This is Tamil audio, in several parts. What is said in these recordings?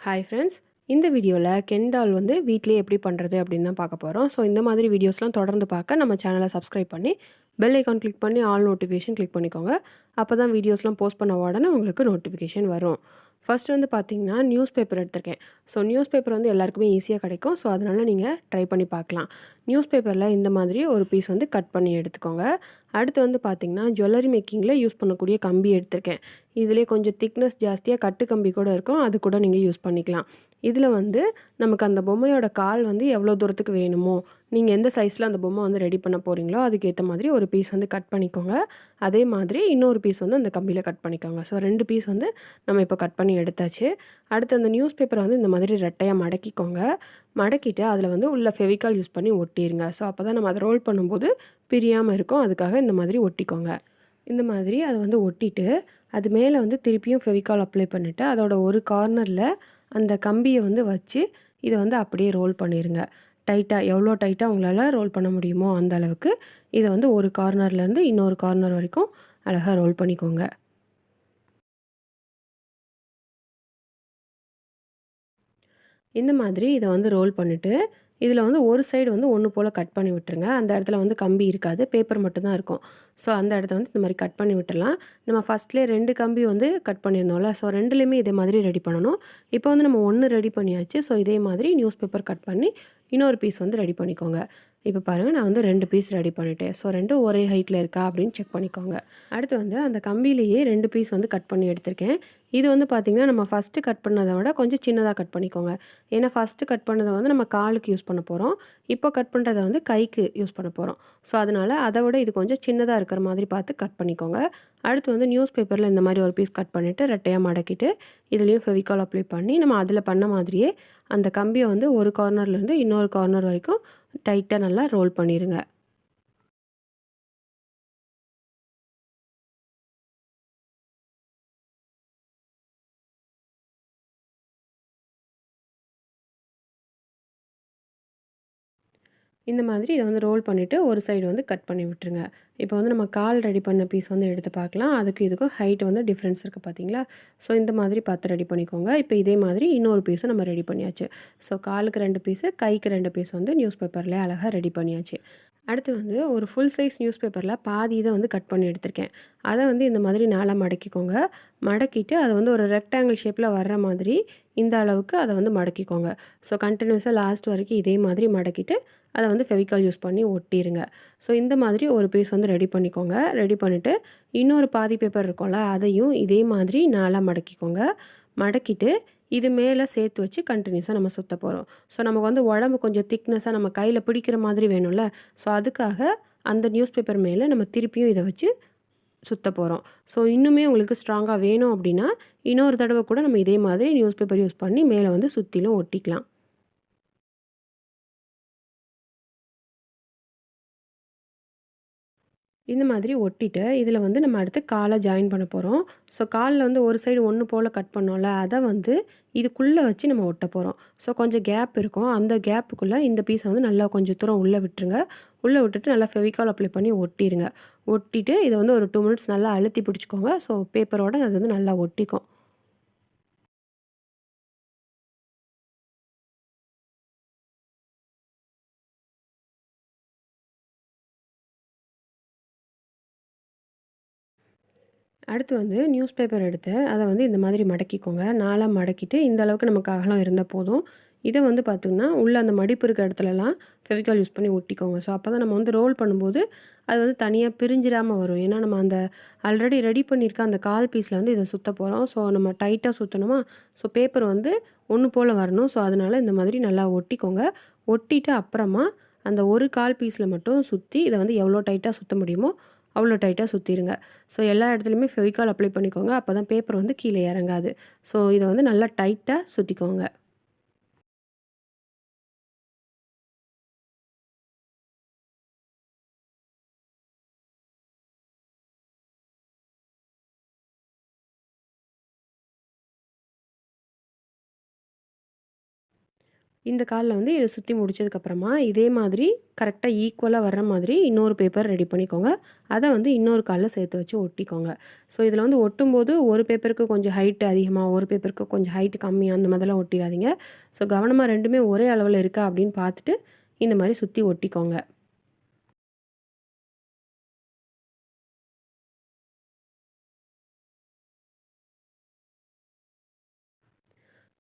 ஹாய் ஃப்ரெண்ட்ஸ், இந்த வீடியோவில் கென் டால் வந்து வீட்டிலேயே எப்படி பண்ணுறது அப்படின்னு தான் பார்க்க போகிறோம். ஸோ இந்த மாதிரி வீடியோஸ்லாம் தொடர்ந்து பார்க்க நம்ம சேனலை சப்ஸ்கிரைப் பண்ணி பெல் ஐக்கான் கிளிக் பண்ணி ஆல் நோட்டிஃபிகேஷன் கிளிக் பண்ணிக்கோங்க. அப்போ தான் வீடியோஸ்லாம் போஸ்ட் பண்ண உடனே உங்களுக்கு நோட்டிஃபிகேஷன் வரும். ஃபர்ஸ்ட் வந்து பார்த்தீங்கன்னா நியூஸ் பேப்பர் எடுத்திருக்கேன். ஸோ நியூஸ் பேப்பர் வந்து எல்லாருக்குமே ஈஸியாக கிடைக்கும். ஸோ அதனால் நீங்கள் ட்ரை பண்ணி பார்க்கலாம். நியூஸ் பேப்பரில் இந்த மாதிரி ஒரு பீஸ் வந்து கட் பண்ணி எடுத்துக்கோங்க. அடுத்து வந்து பார்த்திங்கன்னா ஜுவல்லரி மேக்கிங்கில் யூஸ் பண்ணக்கூடிய கம்பி எடுத்திருக்கேன். இதிலே கொஞ்சம் திக்னஸ் ஜாஸ்தியாக கட்டு கம்பி கூட இருக்கும். அது கூட நீங்கள் யூஸ் பண்ணிக்கலாம். இதில் வந்து நமக்கு அந்த பொம்மையோட கால் வந்து எவ்வளோ தூரத்துக்கு வேணுமோ, நீங்கள் எந்த சைஸில் அந்த பொம்மை வந்து ரெடி பண்ண போகிறீங்களோ அதுக்கேற்ற மாதிரி ஒரு பீஸ் வந்து கட் பண்ணிக்கோங்க. அதே மாதிரி இன்னொரு பீஸ் வந்து அந்த கம்பியில் கட் பண்ணிக்கோங்க. ஸோ 2 பீஸ் வந்து நம்ம இப்போ கட் பண்ணி எடுத்தாச்சு. அடுத்து அந்த நியூஸ் பேப்பரை வந்து இந்த மாதிரி ரெட்டையாக மடக்கிக்கோங்க. மடக்கிட்டு அதில் வந்து உள்ள ஃபெவிகால் யூஸ் பண்ணி ஒட்டிடுங்க. ஸோ அப்போ தான் நம்ம அதை ரோல் பண்ணும்போது பிரியாமல் இருக்கும். அதுக்காக இந்த மாதிரி ஒட்டிக்கோங்க. இந்த மாதிரி அதை வந்து ஒட்டிட்டு அது மேலே வந்து திருப்பியும் ஃபெவிகால் அப்ளை பண்ணிவிட்டு அதோட ஒரு கார்னரில் அந்த கம்பியை வந்து வச்சு இதை வந்து அப்படியே ரோல் பண்ணிடுங்க. டைட்டாக எவ்வளோ டைட்டாக உங்களால் ரோல் பண்ண முடியுமோ அந்த அளவுக்கு இதை வந்து ஒரு கார்னர்லேருந்து இன்னொரு கார்னர் வரைக்கும் அழகாக ரோல் பண்ணிக்கோங்க. இந்த மாதிரி இதை வந்து ரோல் பண்ணிவிட்டு இதில் வந்து ஒரு சைடு வந்து ஒன்று போல் கட் பண்ணி விட்டுருங்க. அந்த இடத்துல வந்து கம்பி இருக்காது, பேப்பர் மட்டும்தான் இருக்கும். ஸோ அந்த இடத்த வந்து இந்த மாதிரி கட் பண்ணி விட்டுடலாம். நம்ம ஃபஸ்ட்லேயே 2 கம்பி வந்து கட் பண்ணியிருந்தோம்ல, ஸோ 2லேயுமே இதே மாதிரி ரெடி பண்ணணும். இப்போ வந்து நம்ம 1 ரெடி பண்ணியாச்சு. ஸோ இதே மாதிரி நியூஸ் பேப்பர் கட் பண்ணி இன்னொரு பீஸ் வந்து ரெடி பண்ணிக்கோங்க. இப்போ பாருங்கள், நான் வந்து 2 பீஸ் ரெடி பண்ணிட்டேன். ஸோ 2 ஒரே ஹைட்டில் இருக்கா அப்படின்னு செக் பண்ணிக்கோங்க. அடுத்து வந்து அந்த கம்பியிலேயே 2 பீஸ் வந்து கட் பண்ணி எடுத்திருக்கேன். இது வந்து பார்த்திங்கன்னா நம்ம ஃபஸ்ட்டு கட் பண்ணதை விட கொஞ்சம் சின்னதாக கட் பண்ணிக்கோங்க. ஏன்னா ஃபஸ்ட்டு கட் பண்ணதை வந்து நம்ம காலுக்கு யூஸ் பண்ண போகிறோம். இப்போ கட் பண்ணுறத வந்து கைக்கு யூஸ் பண்ண போகிறோம். ஸோ அதனால் அதை விட இது கொஞ்சம் சின்னதாக இருக்கிற மாதிரி பார்த்து கட் பண்ணிக்கோங்க. அடுத்து வந்து நியூஸ் பேப்பரில் இந்த மாதிரி ஒரு பீஸ் கட் பண்ணிவிட்டு ரெட்டையாக மடக்கிட்டு இதுலேயும் ஃபெவிகால் அப்ளை பண்ணி நம்ம அதில் பண்ண மாதிரியே அந்த கம்பியை வந்து ஒரு கார்னர்லேருந்து இன்னொரு கார்னர் வரைக்கும் டைட்டாக நல்லா ரோல் பண்ணிடுங்க. இந்த மாதிரி இதை வந்து ரோல் பண்ணிவிட்டு ஒரு சைடு வந்து கட் பண்ணி விட்டுருங்க. இப்போ வந்து நம்ம கால் ரெடி பண்ண பீஸ் வந்து எடுத்து பார்க்கலாம். அதுக்கு இதுக்கும் ஹைட் வந்து டிஃப்ரென்ஸ் இருக்குது பார்த்தீங்களா? ஸோ இந்த மாதிரி பார்த்து ரெடி பண்ணிக்கோங்க. இப்போ இதே மாதிரி இன்னொரு பீஸும் நம்ம ரெடி பண்ணியாச்சு. ஸோ காலுக்கு 2 பீஸு, கைக்கு 2 பீஸ் வந்து நியூஸ் பேப்பர்லேயே அழகாக ரெடி பண்ணியாச்சு. அடுத்து வந்து ஒரு ஃபுல் சைஸ் நியூஸ் பேப்பரில் பாதி இதை வந்து கட் பண்ணி எடுத்திருக்கேன். அதை வந்து இந்த மாதிரி நாளாக மடக்கிக்கோங்க. மடக்கிட்டு அதை வந்து ஒரு ரெக்டாங்கிள் ஷேப்பில் வர்ற மாதிரி இந்த அளவுக்கு அதை வந்து மடக்கிக்கோங்க. ஸோ கண்டினியூஸாக லாஸ்ட் வரைக்கும் இதே மாதிரி மடக்கிட்டு அதை வந்து ஃபெவிகால் யூஸ் பண்ணி ஒட்டிடுங்க. ஸோ இந்த மாதிரி ஒரு பீஸ் வந்து ரெடி பண்ணிக்கோங்க. ரெடி பண்ணிவிட்டு இன்னொரு பாதி பேப்பர் இருக்கும்ல, அதையும் இதே மாதிரி நாளாக மடக்கிக்கோங்க. மடக்கிட்டு இது மேலே சேர்த்து வச்சு கண்டினியூஸாக நம்ம சுற்ற போகிறோம். ஸோ நமக்கு வந்து உடம்பு கொஞ்சம் திக்னஸாக நம்ம கையில் பிடிக்கிற மாதிரி வேணும்ல, ஸோ அதுக்காக அந்த நியூஸ் பேப்பர் மேலே நம்ம திருப்பியும் இதை வச்சு சுற்ற போகிறோம். ஸோ இன்னுமே உங்களுக்கு ஸ்ட்ராங்காக வேணும் அப்படின்னா இன்னொரு தடவை கூட நம்ம இதே மாதிரி நியூஸ் பேப்பர் யூஸ் பண்ணி மேலே வந்து சுற்றிலும் ஒட்டிக்கலாம். இந்த மாதிரி ஒட்டிட்டு இதில் வந்து நம்ம அடுத்து காலை ஜாயின் பண்ண போகிறோம். ஸோ காலில் வந்து ஒரு சைடு ஒன்று போல் கட் பண்ணோம்ல, அதை வந்து இதுக்குள்ளே வச்சு நம்ம ஒட்ட போகிறோம். ஸோ கொஞ்சம் கேப் இருக்கும். அந்த கேப்புக்குள்ளே இந்த பீஸை வந்து நல்லா கொஞ்சம் தூரம் உள்ளே விட்டுருங்க. உள்ளே விட்டுட்டு நல்லா ஃபெவிகால் அப்ளை பண்ணி ஒட்டிடுங்க. ஒட்டிட்டு இதை வந்து ஒரு 2 மினிட்ஸ் நல்லா அழுத்தி பிடிச்சிக்கோங்க. ஸோ பேப்பரோட அது வந்து நல்லா ஒட்டிக்கும். அடுத்து வந்து நியூஸ் பேப்பர் எடுத்து அதை வந்து இந்த மாதிரி மடக்கிக்கோங்க. நாலாக மடக்கிட்டு இந்த அளவுக்கு நமக்கு அகலம் இருந்தால் போதும். இதை வந்து பார்த்திங்கன்னா உள்ளே அந்த மடிப்பு இருக்க இடத்துலலாம் ஃபெவிகால் யூஸ் பண்ணி ஒட்டிக்கோங்க. ஸோ அப்போ தான் நம்ம வந்து ரோல் பண்ணும்போது அது வந்து தனியாக பிரிஞ்சிடாமல் வரும். ஏன்னா நம்ம அந்த ஆல்ரெடி ரெடி பண்ணியிருக்க அந்த கால் பீஸில் வந்து இதை சுற்ற போகிறோம். ஸோ நம்ம டைட்டாக சுற்றணுமா, ஸோ பேப்பர் வந்து ஒன்று போல் வரணும். ஸோ அதனால் இந்த மாதிரி நல்லா ஒட்டிக்கோங்க. ஒட்டிட்டு அப்புறமா அந்த ஒரு கால் பீஸில் மட்டும் சுற்றி இதை வந்து எவ்வளோ டைட்டாக சுற்ற முடியுமோ அவ்வளோ டைட்டாக சுற்றிடுங்க. ஸோ எல்லா இடத்துலையுமே ஃபெவிகால் அப்ளை பண்ணிக்கோங்க. அப்போ தான் பேப்பர் வந்து கீழே இறங்காது. ஸோ இதை வந்து நல்லா டைட்டாக சுற்றிக்கோங்க. இந்த காலில் வந்து இதை சுற்றி முடிச்சதுக்கப்புறமா இதே மாதிரி கரெக்டாக ஈக்குவலாக வர்ற மாதிரி இன்னொரு பேப்பர் ரெடி பண்ணிக்கோங்க. அதை வந்து இன்னொரு காலில் சேர்த்து வச்சு ஒட்டிக்கோங்க. ஸோ இதில் வந்து ஒட்டும்போது ஒரு பேப்பருக்கு கொஞ்சம் ஹைட்டு அதிகமாக, ஒரு பேப்பருக்கு கொஞ்சம் ஹைட்டு கம்மியாக அந்த மாதிரிலாம் ஒட்டிடாதீங்க. ஸோ கவனமாக ரெண்டுமே ஒரே அளவில் இருக்கா அப்படின்னு பார்த்துட்டு இந்த மாதிரி சுற்றி ஒட்டிக்கோங்க.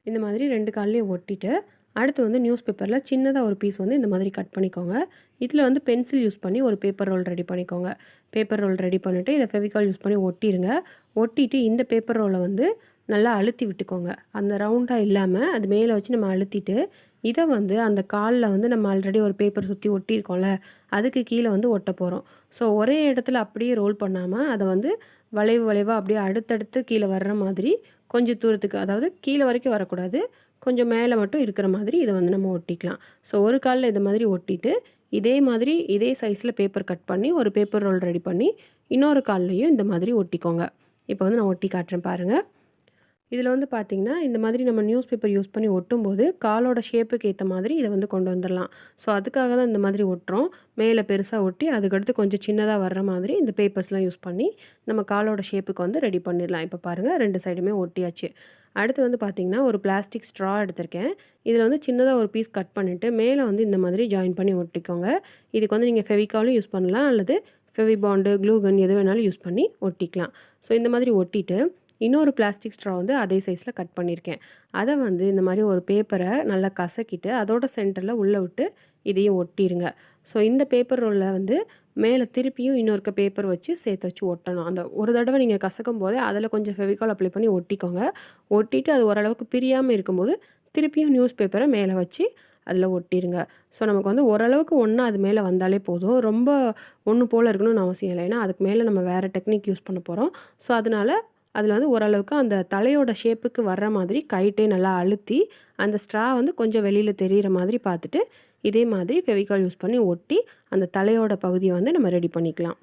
இந்த மாதிரி 2 கால்லையும் ஒட்டிட்டு, அடுத்து வந்து நியூஸ் பேப்பரில் சின்னதா ஒரு பீஸ் வந்து இந்த மாதிரி கட் பண்ணிக்கோங்க. இதில் வந்து பென்சில் யூஸ் பண்ணி ஒரு பேப்பர் ரோல் ரெடி பண்ணிக்கோங்க. பேப்பர் ரோல் ரெடி பண்ணிவிட்டு இதை ஃபெவிகால் யூஸ் பண்ணி ஒட்டிடுங்க. ஒட்டிட்டு இந்த பேப்பர் ரோலை வந்து நல்லா அழுத்தி விட்டுக்கோங்க. அந்த ரவுண்டாக இல்லாமல் அது மேலே வச்சு நம்ம அழுத்திட்டு, இதை வந்து அந்த காலில் வந்து நம்ம ஆல்ரெடி ஒரு பேப்பர் சுற்றி ஒட்டியிருக்கோம்ல, அதுக்கு கீழே வந்து ஒட்ட போகிறோம். ஸோ ஒரே இடத்துல அப்படியே ரோல் பண்ணாமல் அதை வந்து வளைவு வளைவாக அப்படியே அடுத்தடுத்து கீழே வர்ற மாதிரி கொஞ்சம் தூரத்துக்கு, அதாவது கீழே வரைக்கும் வரக்கூடாது, கொஞ்சம் மேலே மட்டும் இருக்கிற மாதிரி இதை வந்து நம்ம ஒட்டிக்கலாம். ஸோ ஒரு காலில் இது மாதிரி ஒட்டிட்டு, இதே மாதிரி இதே சைஸில் பேப்பர் கட் பண்ணி ஒரு பேப்பர் ரோல் ரெடி பண்ணி இன்னொரு கால்லையும் இந்த மாதிரி ஒட்டிக்கோங்க. இப்போ வந்து நான் ஒட்டி காட்டுறேன் பாருங்கள். இதில் வந்து பார்த்திங்கன்னா, இந்த மாதிரி நம்ம நியூஸ் பேப்பர் யூஸ் பண்ணி ஒட்டும்போது காலோட ஷேப்புக்கு ஏற்ற மாதிரி இதை வந்து கொண்டு வந்துடலாம். ஸோ அதுக்காக தான் இந்த மாதிரி ஒட்டுறோம். மேலே பெருசாக ஒட்டி அதுக்கடுத்து கொஞ்சம் சின்னதாக வர்ற மாதிரி இந்த பேப்பர்ஸ்லாம் யூஸ் பண்ணி நம்ம காலோட ஷேப்புக்கு வந்து ரெடி பண்ணிடலாம். இப்போ பாருங்கள் 2 சைடுமே ஒட்டியாச்சு. அடுத்து வந்து பார்த்திங்கன்னா, ஒரு பிளாஸ்டிக் ஸ்ட்ரா எடுத்திருக்கேன். இதில் வந்து சின்னதாக ஒரு பீஸ் கட் பண்ணிவிட்டு மேலே வந்து இந்த மாதிரி ஜாயின் பண்ணி ஒட்டிக்கோங்க. இதுக்கு வந்து நீங்கள் ஃபெவிகாலும் யூஸ் பண்ணலாம், அல்லது ஃபெவிபாண்டு, க்ளூ கன் எது வேணாலும் யூஸ் பண்ணி ஒட்டிக்கலாம். ஸோ இந்த மாதிரி ஒட்டிட்டு இன்னொரு பிளாஸ்டிக் ஸ்ட்ரா வந்து அதே சைஸில் கட் பண்ணியிருக்கேன். அதை வந்து இந்த மாதிரி ஒரு பேப்பரை நல்லா கசக்கிட்டு அதோட சென்டரில் உள்ளே விட்டு இதையும் ஒட்டிடுங்க. ஸோ இந்த பேப்பர் ரோலில் வந்து மேலே திருப்பியும் இன்னொருக்க பேப்பர் வச்சு சேர்த்து வச்சு ஒட்டணும். அந்த ஒரு தடவை நீங்கள் கசக்கும் போதே அதில் கொஞ்சம் ஃபெவிகால் அப்ளை பண்ணி ஒட்டிக்கோங்க. ஒட்டிட்டு அது ஓரளவுக்கு பிரியாமல் இருக்கும்போது திருப்பியும் நியூஸ் பேப்பரை மேலே வச்சு அதில் ஒட்டிடுங்க. ஸோ நமக்கு வந்து ஓரளவுக்கு ஒன்றா அது மேலே வந்தாலே போதும். ரொம்ப ஒன்று போல் இருக்கணும்னு அவசியம் இல்லை. ஏன்னா அதுக்கு மேலே நம்ம வேறு டெக்னிக் யூஸ் பண்ண போகிறோம். ஸோ அதனால் அதில் வந்து ஓரளவுக்கு அந்த தலையோட ஷேப்புக்கு வர்ற மாதிரி கைட்டே நல்லா அழுத்தி அந்த ஸ்ட்ரா வந்து கொஞ்சம் வெளியில் தெரிகிற மாதிரி பார்த்துட்டு இதே மாதிரி ஃபெவிகால் யூஸ் பண்ணி ஒட்டி அந்த தலையோட பகுதியை வந்து நம்ம ரெடி பண்ணிக்கலாம்.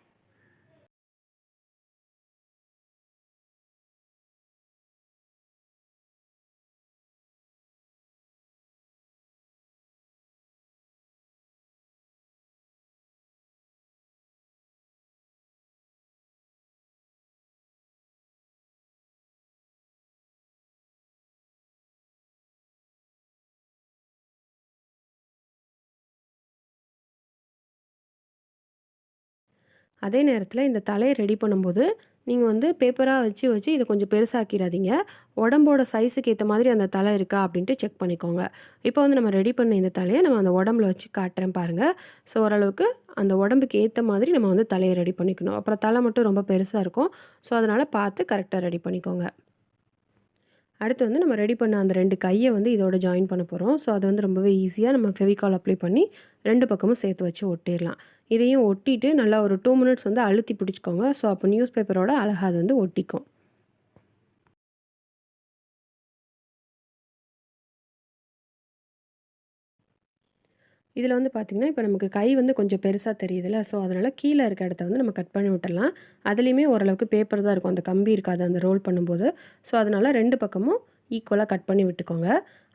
அதே நேரத்தில் இந்த தலையை ரெடி பண்ணும்போது நீங்கள் வந்து பேப்பராக வச்சு வச்சு இதை கொஞ்சம் பெருசாக்கிடாதீங்க. உடம்போட சைஸுக்கு ஏற்ற மாதிரி அந்த தலை இருக்கா அப்படின்ட்டு செக் பண்ணிக்கோங்க. இப்போ வந்து நம்ம ரெடி பண்ண இந்த தலையை நம்ம அந்த உடம்புல வச்சு காட்டுறேன் பாருங்கள். ஸோ ஓரளவுக்கு அந்த உடம்புக்கு ஏற்ற மாதிரி நம்ம வந்து தலையை ரெடி பண்ணிக்கணும். அப்புறம் தலை மட்டும் ரொம்ப பெருசாக இருக்கும். ஸோ அதனால் பார்த்து கரெக்டாக ரெடி பண்ணிக்கோங்க. அடுத்து வந்து நம்ம ரெடி பண்ண அந்த 2 கையை வந்து இதோட ஜாயின் பண்ண போகிறோம். ஸோ அது வந்து ரொம்பவே ஈஸியாக நம்ம ஃபெவிகால் அப்ளை பண்ணி 2 பக்கமும் சேர்த்து வச்சு ஒட்டிடலாம். இதையும் ஒட்டிட்டு நல்லா ஒரு 2 மினிட்ஸ் வந்து அழுத்தி பிடிச்சிக்கோங்க. ஸோ அப்போ நியூஸ் பேப்பரோட அழகாக அது வந்து ஒட்டிக்கும். இதில் வந்து பார்த்திங்கன்னா, இப்போ நமக்கு கை வந்து கொஞ்சம் பெருசாக தெரியுதுல்ல. ஸோ அதனால் கீழே இருக்க இடத்த வந்து நம்ம கட் பண்ணி விட்டுடலாம். அதுலேயுமே ஓரளவுக்கு பேப்பர் தான் இருக்கும். அந்த கம்பி இருக்காது அந்த ரோல் பண்ணும்போது. ஸோ அதனால் 2 பக்கமும் ஈக்குவலாக கட் பண்ணி விட்டுக்கோங்க.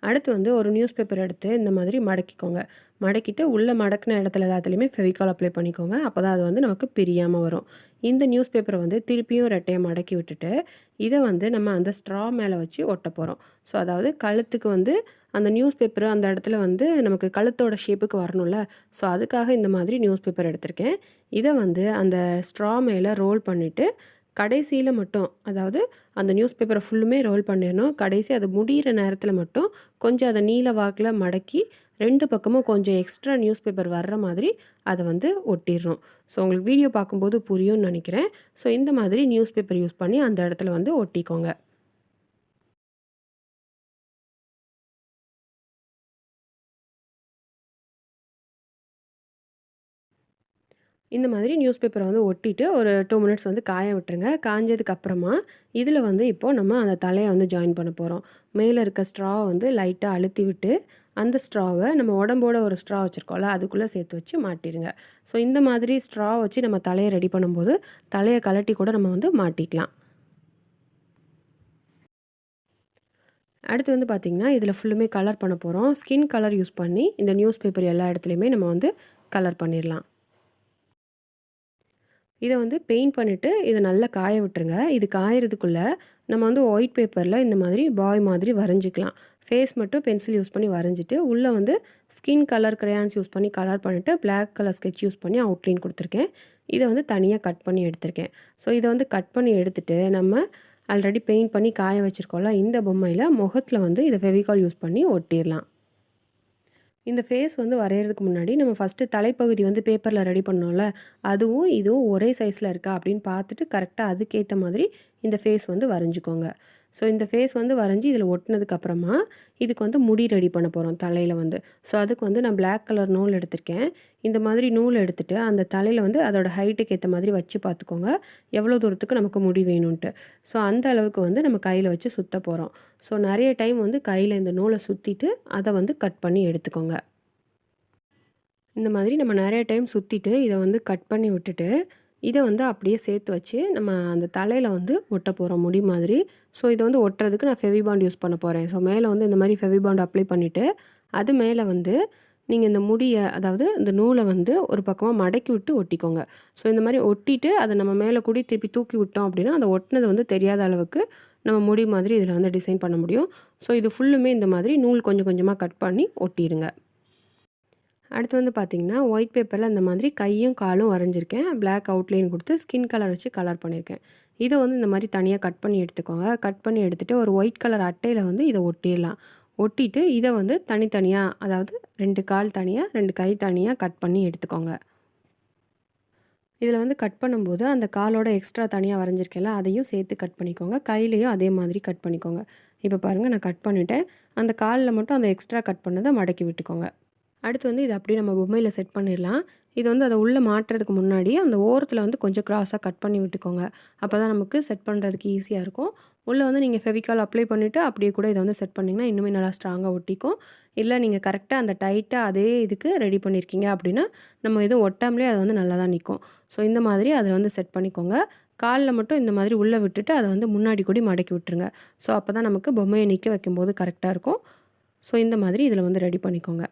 அடுத்து வந்து ஒரு நியூஸ் பேப்பர் எடுத்து இந்த மாதிரி மடக்கிக்கோங்க. மடக்கிட்டு உள்ளே மடக்கின இடத்துல எல்லாத்துலேயுமே ஃபெவிகால் அப்ளை பண்ணிக்கோங்க. அப்போ தான் அது வந்து நமக்கு பிரியாமல் வரும். இந்த நியூஸ் பேப்பரை வந்து திருப்பியும் ரெட்டையை மடக்கி விட்டுட்டு இதை வந்து நம்ம அந்த ஸ்ட்ரா மேலே வச்சு ஒட்ட போகிறோம். ஸோ அதாவது கழுத்துக்கு வந்து அந்த நியூஸ் பேப்பர் அந்த இடத்துல வந்து நமக்கு கழுத்தோட ஷேப்புக்கு வரணும்ல. ஸோ அதுக்காக இந்த மாதிரி நியூஸ் பேப்பர் எடுத்திருக்கேன். இதை வந்து அந்த ஸ்ட்ரா மேலே ரோல் பண்ணிவிட்டு கடைசியில் மட்டும், அதாவது அந்த நியூஸ் பேப்பரை ஃபுல்லுமே ரோல் பண்ணிடணும். கடைசி அது முடிகிற நேரத்தில் மட்டும் கொஞ்சம் அதை நீல வாக்கில் மடக்கி 2 பக்கமும் கொஞ்சம் எக்ஸ்ட்ரா நியூஸ் பேப்பர் வர்ற மாதிரி அதை வந்து ஒட்டிடணும். ஸோ உங்களுக்கு வீடியோ பார்க்கும்போது புரியும்னு நினைக்கிறேன். ஸோ இந்த மாதிரி நியூஸ் பேப்பர் யூஸ் பண்ணி அந்த இடத்துல வந்து ஒட்டிக்கோங்க. இந்த மாதிரி நியூஸ் பேப்பரை வந்து ஒட்டிட்டு ஒரு 2 மினிட்ஸ் வந்து காய விட்டுருங்க. காஞ்சதுக்கு அப்புறமா இதில் வந்து இப்போது நம்ம அந்த தலையை வந்து ஜாயின் பண்ண போகிறோம். மேலே இருக்க ஸ்ட்ராவை வந்து லைட்டாக அழுத்தி விட்டு அந்த ஸ்ட்ராவை நம்ம உடம்போட ஒரு ஸ்ட்ரா வச்சுருக்கோம்ல அதுக்குள்ளே சேர்த்து வச்சு மாட்டிடுங்க. ஸோ இந்த மாதிரி ஸ்ட்ரா வச்சு நம்ம தலையை ரெடி பண்ணும்போது தலையை கழட்டி கூட நம்ம வந்து மாட்டிக்கலாம். அடுத்து வந்து பார்த்திங்கன்னா இதில் ஃபுல்லுமே கலர் பண்ண போகிறோம். ஸ்கின் கலர் யூஸ் பண்ணி இந்த நியூஸ் பேப்பர் எல்லா இடத்துலையுமே நம்ம வந்து கலர் பண்ணிடலாம். இதை வந்து பெயிண்ட் பண்ணிவிட்டு இதை நல்லா காய விட்டுருங்க. இது காயறதுக்குள்ளே நம்ம வந்து ஒயிட் பேப்பரில் இந்த மாதிரி பாய் மாதிரி வரைஞ்சிக்கலாம். ஃபேஸ் மட்டும் பென்சில் யூஸ் பண்ணி வரைஞ்சிட்டு உள்ளே வந்து ஸ்கின் கலர் கிரையான்ஸ் யூஸ் பண்ணி கலர் பண்ணிவிட்டு பிளாக் கலர் ஸ்கெட்ச் யூஸ் பண்ணி அவுட்லைன் கொடுத்துருக்கேன். இதை வந்து தனியாக கட் பண்ணி எடுத்திருக்கேன். ஸோ இதை வந்து கட் பண்ணி எடுத்துகிட்டு நம்ம ஆல்ரெடி பெயிண்ட் பண்ணி காய வச்சுருக்கோம்ல இந்த பொம்மையில் முகத்தில் வந்து இதை ஃபெவிகால் யூஸ் பண்ணி ஒட்டிடலாம். இந்த ஃபேஸ் வந்து வரைகிறதுக்கு முன்னாடி நம்ம ஃபஸ்ட்டு தலைப்பகுதி வந்து பேப்பரில் ரெடி பண்ணோம்ல, அதுவும் இதுவும் ஒரே சைஸில் இருக்கா அப்படின்னு பார்த்துட்டு கரெக்டாக அதுக்கேற்ற மாதிரி இந்த ஃபேஸ் வந்து வரைஞ்சிக்கோங்க. ஸோ இந்த ஃபேஸ் வந்து வரைஞ்சி இதில் ஒட்டினதுக்கப்புறமா இதுக்கு வந்து முடி ரெடி பண்ண போகிறோம் தலையில் வந்து. ஸோ அதுக்கு வந்து நான் பிளாக் கலர் நூல் எடுத்திருக்கேன். இந்த மாதிரி நூல் எடுத்துகிட்டு அந்த தலையில் வந்து அதோட ஹைட்டுக்கு ஏற்ற மாதிரி வச்சு பார்த்துக்கோங்க எவ்வளோ தூரத்துக்கு நமக்கு முடி வேணும்ன்ட்டு. ஸோ அந்த அளவுக்கு வந்து நம்ம கையில் வச்சு சுற்ற போகிறோம். ஸோ நிறைய டைம் வந்து கையில் இந்த நூலை சுற்றிட்டு அதை வந்து கட் பண்ணி எடுத்துக்கோங்க. இந்த மாதிரி நம்ம நிறைய டைம் சுற்றிட்டு இதை வந்து கட் பண்ணி விட்டுட்டு இதை வந்து அப்படியே சேர்த்து வச்சு நம்ம அந்த தலையில் வந்து ஒட்ட போகிறோம் முடி மாதிரி. ஸோ இதை வந்து ஒட்டுறதுக்கு நான் ஃபெவிபாண்ட் யூஸ் பண்ண போகிறேன். ஸோ மேலே வந்து இந்த மாதிரி ஃபெவிபாண்ட் அப்ளை பண்ணிவிட்டு அது மேலே வந்து நீங்கள் இந்த முடியை அதாவது இந்த நூலை வந்து ஒரு பக்கமாக மடக்கி விட்டு ஒட்டிக்கோங்க. ஸோ இந்த மாதிரி ஒட்டிட்டு அதை நம்ம மேலே கூடி திருப்பி தூக்கி விட்டோம் அப்படின்னா அந்த ஒட்டினது வந்து தெரியாத அளவுக்கு நம்ம முடி மாதிரி இதில் வந்து டிசைன் பண்ண முடியும். ஸோ இது ஃபுல்லுமே இந்த மாதிரி நூல் கொஞ்சம் கொஞ்சமாக கட் பண்ணி ஒட்டிடுங்க. அடுத்து வந்து பார்த்திங்கன்னா ஒயிட் பேப்பரில் இந்த மாதிரி கையும் காலும் வரைஞ்சிருக்கேன். பிளாக் அவுட்லைன் கொடுத்து ஸ்கின் கலர் வச்சு கலர் பண்ணியிருக்கேன். இதை வந்து இந்த மாதிரி தனியாக கட் பண்ணி எடுத்துக்கோங்க. கட் பண்ணி எடுத்துகிட்டு ஒரு ஒயிட் கலர் அட்டையில் வந்து இதை ஒட்டிடலாம். ஒட்டிட்டு இதை வந்து தனித்தனியாக அதாவது 2 கால் தனியாக 2 கை தனியாக கட் பண்ணி எடுத்துக்கோங்க. இதில் வந்து கட் பண்ணும்போது அந்த காலோட எக்ஸ்ட்ரா தனியாக வரைஞ்சிருக்கேன்ல அதையும் சேர்த்து கட் பண்ணிக்கோங்க. கையிலையும் அதே மாதிரி கட் பண்ணிக்கோங்க. இப்போ பாருங்கள் நான் கட் பண்ணிவிட்டேன். அந்த காலில் மட்டும் அந்த எக்ஸ்ட்ரா கட் பண்ணதை மடக்கி விட்டுக்கோங்க. அடுத்து வந்து இதை அப்படியே நம்ம பொம்மையில் செட் பண்ணிடலாம். இது வந்து அதை உள்ளே மாட்டுறதுக்கு முன்னாடி அந்த ஓரத்தில் வந்து கொஞ்சம் க்ராஸாக கட் பண்ணி விட்டுக்கோங்க. அப்போ தான் நமக்கு செட் பண்ணுறதுக்கு ஈஸியாக இருக்கும். உள்ளே வந்து நீங்கள் ஃபெவிகால் அப்ளை பண்ணிவிட்டு அப்படியே கூட இதை வந்து செட் பண்ணிங்கன்னா இன்னுமே நல்லா ஸ்ட்ராங்காக ஒட்டிக்கும். இல்லை நீங்கள் கரெக்டாக அந்த டைட்டாக அதே இதுக்கு ரெடி பண்ணியிருக்கீங்க அப்படின்னா நம்ம எதுவும் ஒட்டாமலே அது வந்து நல்லா தான் நிற்கும். ஸோ இந்த மாதிரி அதில் வந்து செட் பண்ணிக்கோங்க. காலில் மட்டும் இந்த மாதிரி உள்ளே விட்டுட்டு அதை வந்து முன்னாடி கூடி மடக்கி விட்டுருங்க. ஸோ அப்போ தான் நமக்கு பொம்மையை நிற்க வைக்கும்போது கரெக்டாக இருக்கும். ஸோ இந்த மாதிரி இதில் வந்து ரெடி பண்ணிக்கோங்க.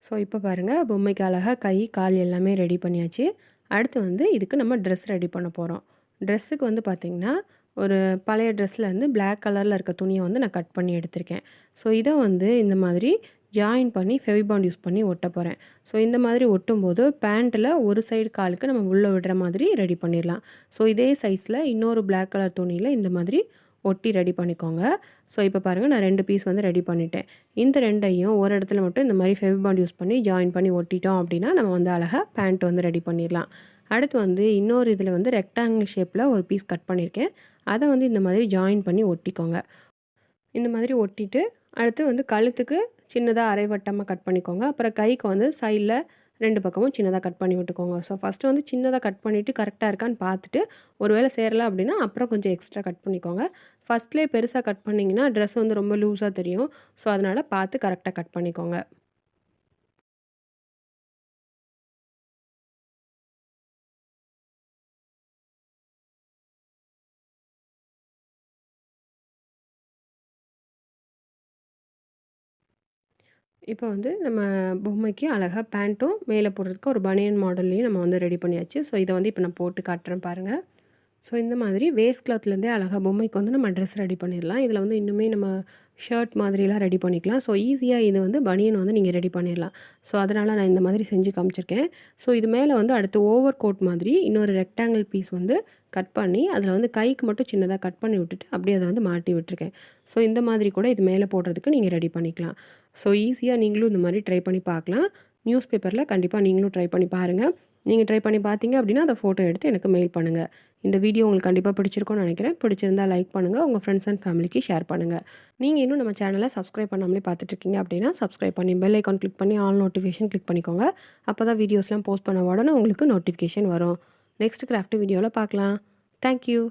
ஸோ இப்போ பாருங்கள் பொம்மைக்கு அழகாக கை கால் எல்லாமே ரெடி பண்ணியாச்சு. அடுத்து வந்து இதுக்கு நம்ம ட்ரெஸ் ரெடி பண்ண போகிறோம். ட்ரெஸ்ஸுக்கு வந்து பார்த்திங்கன்னா ஒரு பழைய ட்ரெஸ்ஸில் வந்து பிளாக் கலரில் இருக்க துணியை வந்து நான் கட் பண்ணி எடுத்திருக்கேன். ஸோ இதை வந்து இந்த மாதிரி ஜாயின் பண்ணி ஃபெவிபாண்ட் யூஸ் பண்ணி ஒட்ட போகிறேன். ஸோ இந்த மாதிரி ஒட்டும்போது பேண்ட்டில் ஒரு சைடு காலுக்கு நம்ம உள்ளே விடுற மாதிரி ரெடி பண்ணிடலாம். ஸோ இதே சைஸில் இன்னொரு பிளாக் கலர் துணியில் இந்த மாதிரி ஒட்டி ரெடி பண்ணிக்கோங்க. ஸோ இப்போ பாருங்கள் நான் 2 பீஸ் வந்து ரெடி பண்ணிட்டேன். இந்த 2ஐயும் ஒரு இடத்துல மட்டும் இந்த மாதிரி ஃபெவிபாண்ட் யூஸ் பண்ணி ஜாயின் பண்ணி ஒட்டிட்டோம் அப்படின்னா நம்ம வந்து அழகாக பேண்ட் வந்து ரெடி பண்ணிடலாம். அடுத்து வந்து இன்னொரு இதில் வந்து ரெக்டாங்கிள் ஷேப்பில் ஒரு பீஸ் கட் பண்ணியிருக்கேன். அதை வந்து இந்த மாதிரி ஜாயின் பண்ணி ஒட்டிக்கோங்க. இந்த மாதிரி ஒட்டிட்டு அடுத்து வந்து கழுத்துக்கு சின்னதாக அரைவட்டமாக கட் பண்ணிக்கோங்க. அப்புறம் கைக்கு வந்து சைடில் 2 பக்கமும் சின்னதாக கட் பண்ணி விட்டுக்கோங்க. ஸோ ஃபஸ்ட்டு வந்து சின்னதாக கட் பண்ணிவிட்டு கரெக்டாக இருக்கான்னு பார்த்துட்டு ஒருவேளை சேரலை அப்படின்னா அப்புறம் கொஞ்சம் எக்ஸ்ட்ரா கட் பண்ணிக்கோங்க. ஃபஸ்ட்லேயே பெருசாக கட் பண்ணிங்கன்னா ட்ரெஸ் வந்து ரொம்ப லூஸாக தெரியும். ஸோ அதனால் பார்த்து கரெக்டாக கட் பண்ணிக்கோங்க. இப்போ வந்து நம்ம பொம்மைக்கு அழகாக பேண்ட்டும் மேலே போடுறதுக்கு ஒரு பனியன் மாடல்லையும் நம்ம வந்து ரெடி பண்ணியாச்சு. ஸோ இதை வந்து இப்போ நான் போட்டு காட்டுறேன் பாருங்கள். ஸோ இந்த மாதிரி வேஸ்ட் கிளாத்லேருந்தே அழகாக பொம்மைக்கு வந்து நம்ம ட்ரெஸ் ரெடி பண்ணிடலாம். இதில் வந்து இன்னுமே நம்ம ஷர்ட் மாதிரிலாம் ரெடி பண்ணிக்கலாம். ஸோ ஈஸியாக இது வந்து பனியன் வந்து நீங்கள் ரெடி பண்ணிடலாம். ஸோ அதனால் நான் இந்த மாதிரி செஞ்சு காமிச்சிருக்கேன். ஸோ இது மேலே வந்து அடுத்து ஓவர் கோட் மாதிரி இன்னொரு ரெக்டாங்கிள் பீஸ் வந்து கட் பண்ணி அதில் வந்து கைக்கு மட்டும் சின்னதாக கட் பண்ணி விட்டுட்டு அப்படியே அதை வந்து மாட்டி விட்டுருக்கேன். ஸோ இந்த மாதிரி கூட இது மேலே போடுறதுக்கு நீங்கள் ரெடி பண்ணிக்கலாம். ஸோ ஈஸியாக நீங்களும் இந்த மாதிரி ட்ரை பண்ணி பார்க்கலாம். நியூஸ் பேப்பரில் கண்டிப்பாக நீங்களும் ட்ரை பண்ணி பாருங்கள். நீங்கள் ட்ரை பண்ணி பார்த்தீங்க அப்படின்னா அதை ஃபோட்டோ எடுத்து எனக்கு மெயில் பண்ணுங்கள். இந்த வீடியோ உங்களுக்கு கண்டிப்பாக பிடிச்சிருக்கும்னு நினைக்கிறேன். பிடிச்சிருந்தால் லைக் பண்ணுங்கள். உங்கள் ஃப்ரெண்ட்ஸ் அண்ட் ஃபேமிலிக்கு ஷேர் பண்ணுங்கள். நீங்கள் இன்னும் நம்ம சேனலை சப்ஸ்கிரைப் பண்ணாமலே பார்த்துட்ருக்கீங்க அப்படின்னா சப்ஸ்கிரைப் பண்ணி பெல் ஐக்கான் கிளிக் பண்ணி ஆல் நோட்டிஃபிகேஷன் கிளிக் பண்ணிக்கோங்க. அப்போ தான் வீடியோஸ்லாம் போஸ்ட் பண்ண உடனே உங்களுக்கு நோட்டிஃபிகேஷன் வரும். நெக்ஸ்ட் கிராஃப்ட் வீடியோவில் பார்க்கலாம். தேங்க்யூ.